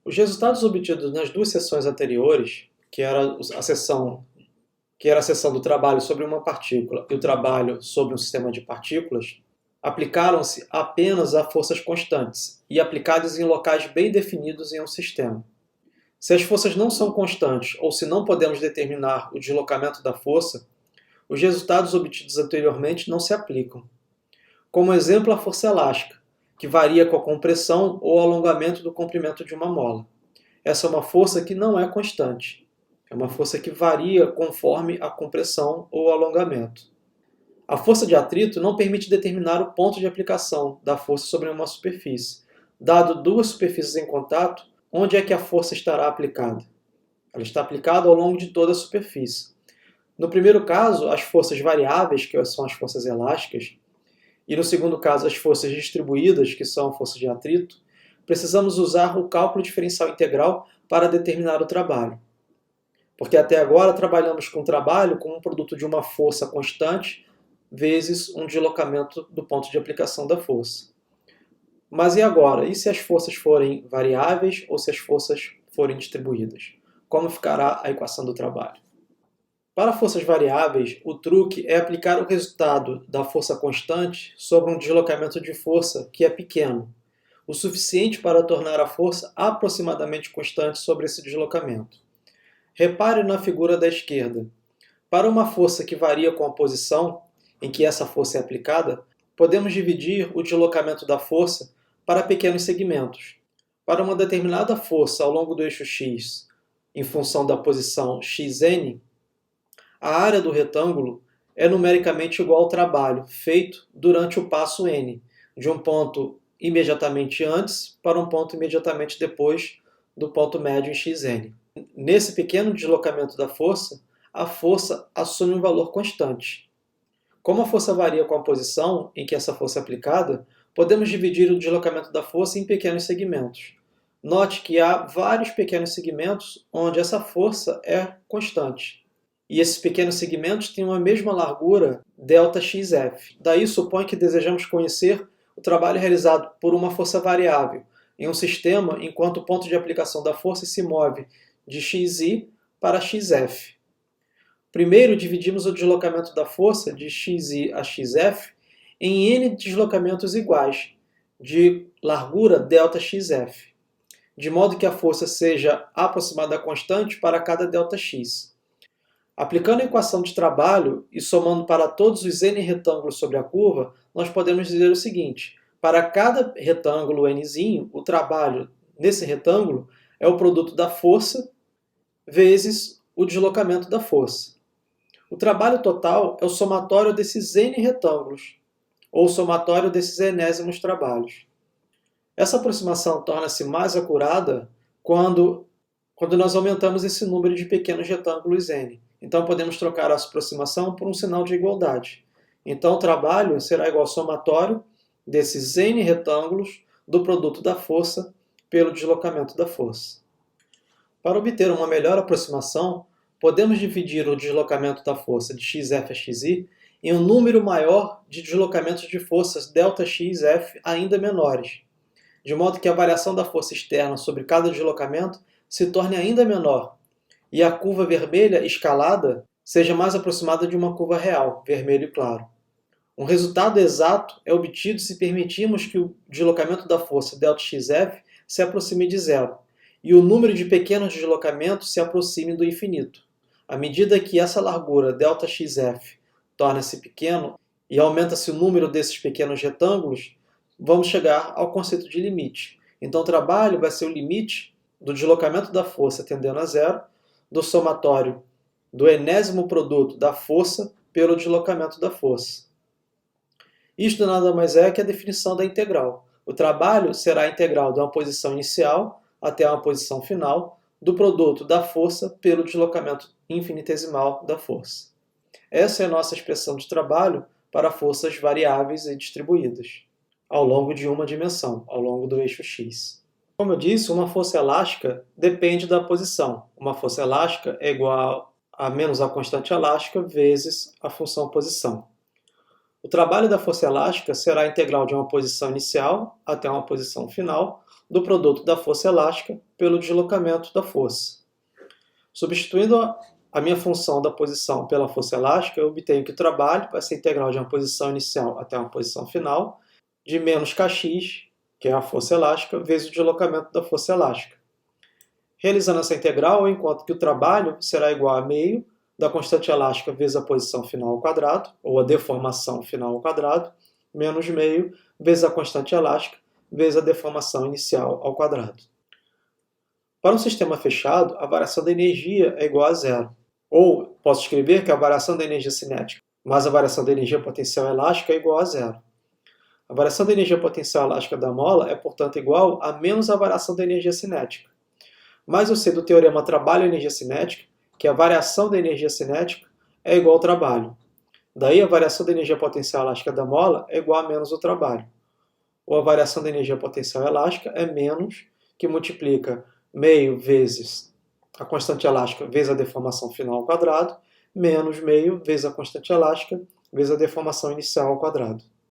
Os resultados obtidos nas duas sessões anteriores, que era a seção do trabalho sobre uma partícula e o trabalho sobre um sistema de partículas, aplicaram-se apenas a forças constantes e aplicadas em locais bem definidos em um sistema. Se as forças não são constantes ou se não podemos determinar o deslocamento da força, os resultados obtidos anteriormente não se aplicam. Como exemplo, a força elástica, que varia com a compressão ou alongamento do comprimento de uma mola. Essa é uma força que não é constante. É uma força que varia conforme a compressão ou alongamento. A força de atrito não permite determinar o ponto de aplicação da força sobre uma superfície. Dado duas superfícies em contato, onde é que a força estará aplicada? Ela está aplicada ao longo de toda a superfície. No primeiro caso, as forças variáveis, que são as forças elásticas, e no segundo caso, as forças distribuídas, que são forças de atrito, precisamos usar o cálculo diferencial integral para determinar o trabalho. Porque até agora trabalhamos com o trabalho como um produto de uma força constante vezes um deslocamento do ponto de aplicação da força. Mas e agora? E se as forças forem variáveis ou se as forças forem distribuídas? Como ficará a equação do trabalho? Para forças variáveis, o truque é aplicar o resultado da força constante sobre um deslocamento de força que é pequeno, o suficiente para tornar a força aproximadamente constante sobre esse deslocamento. Repare na figura da esquerda. Para uma força que varia com a posição em que essa força é aplicada, podemos dividir o deslocamento da força para pequenos segmentos. Para uma determinada força ao longo do eixo x, em função da posição xn, a área do retângulo é numericamente igual ao trabalho feito durante o passo n, de um ponto imediatamente antes para um ponto imediatamente depois do ponto médio em xn. Nesse pequeno deslocamento da força, a força assume um valor constante. Como a força varia com a posição em que essa força é aplicada, podemos dividir o deslocamento da força em pequenos segmentos. Note que há vários pequenos segmentos onde essa força é constante. E esses pequenos segmentos têm uma mesma largura ΔXF. Daí supõe que desejamos conhecer o trabalho realizado por uma força variável em um sistema enquanto o ponto de aplicação da força se move de XI para XF. Primeiro, dividimos o deslocamento da força de XI a XF em n deslocamentos iguais, de largura ΔXF, de modo que a força seja aproximada a constante para cada ΔX. Aplicando a equação de trabalho e somando para todos os n retângulos sobre a curva, nós podemos dizer o seguinte: para cada retângulo nzinho, o trabalho nesse retângulo é o produto da força vezes o deslocamento da força. O trabalho total é o somatório desses n retângulos, ou o somatório desses enésimos trabalhos. Essa aproximação torna-se mais acurada quando nós aumentamos esse número de pequenos retângulos n. Então, podemos trocar a aproximação por um sinal de igualdade. Então, o trabalho será igual ao somatório desses n retângulos do produto da força pelo deslocamento da força. Para obter uma melhor aproximação, podemos dividir o deslocamento da força de xf a xi em um número maior de deslocamentos de forças ΔXF ainda menores, de modo que a variação da força externa sobre cada deslocamento se torne ainda menor, e a curva vermelha escalada seja mais aproximada de uma curva real, vermelho claro. Um resultado exato é obtido se permitirmos que o deslocamento da força ΔXF se aproxime de zero, e o número de pequenos deslocamentos se aproxime do infinito. À medida que essa largura ΔXF torna-se pequeno e aumenta-se o número desses pequenos retângulos, vamos chegar ao conceito de limite. Então o trabalho vai ser o limite do deslocamento da força tendendo a zero, do somatório do enésimo produto da força pelo deslocamento da força. Isto nada mais é que a definição da integral. O trabalho será a integral de uma posição inicial até uma posição final do produto da força pelo deslocamento infinitesimal da força. Essa é a nossa expressão de trabalho para forças variáveis e distribuídas, ao longo de uma dimensão, ao longo do eixo x. Como eu disse, uma força elástica depende da posição. Uma força elástica é igual a menos a constante elástica vezes a função posição. O trabalho da força elástica será a integral de uma posição inicial até uma posição final do produto da força elástica pelo deslocamento da força. Substituindo a minha função da posição pela força elástica, eu obtenho que o trabalho vai ser integral de uma posição inicial até uma posição final, de menos kx, que é a força elástica, vezes o deslocamento da força elástica. Realizando essa integral, eu encontro que o trabalho será igual a meio da constante elástica vezes a posição final ao quadrado, ou a deformação final ao quadrado, menos meio vezes a constante elástica vezes a deformação inicial ao quadrado. Para um sistema fechado, a variação da energia é igual a zero. Ou posso escrever que a variação da energia cinética mais a variação da energia potencial elástica é igual a zero. A variação da energia potencial elástica da mola é, portanto, igual a menos a variação da energia cinética. Mas eu sei do teorema trabalho-energia cinética que a variação da energia cinética é igual ao trabalho. Daí a variação da energia potencial elástica da mola é igual a menos o trabalho. Ou a variação da energia potencial elástica é menos, que multiplica meio vezes a constante elástica vezes a deformação final ao quadrado, menos meio vezes a constante elástica vezes a deformação inicial ao quadrado.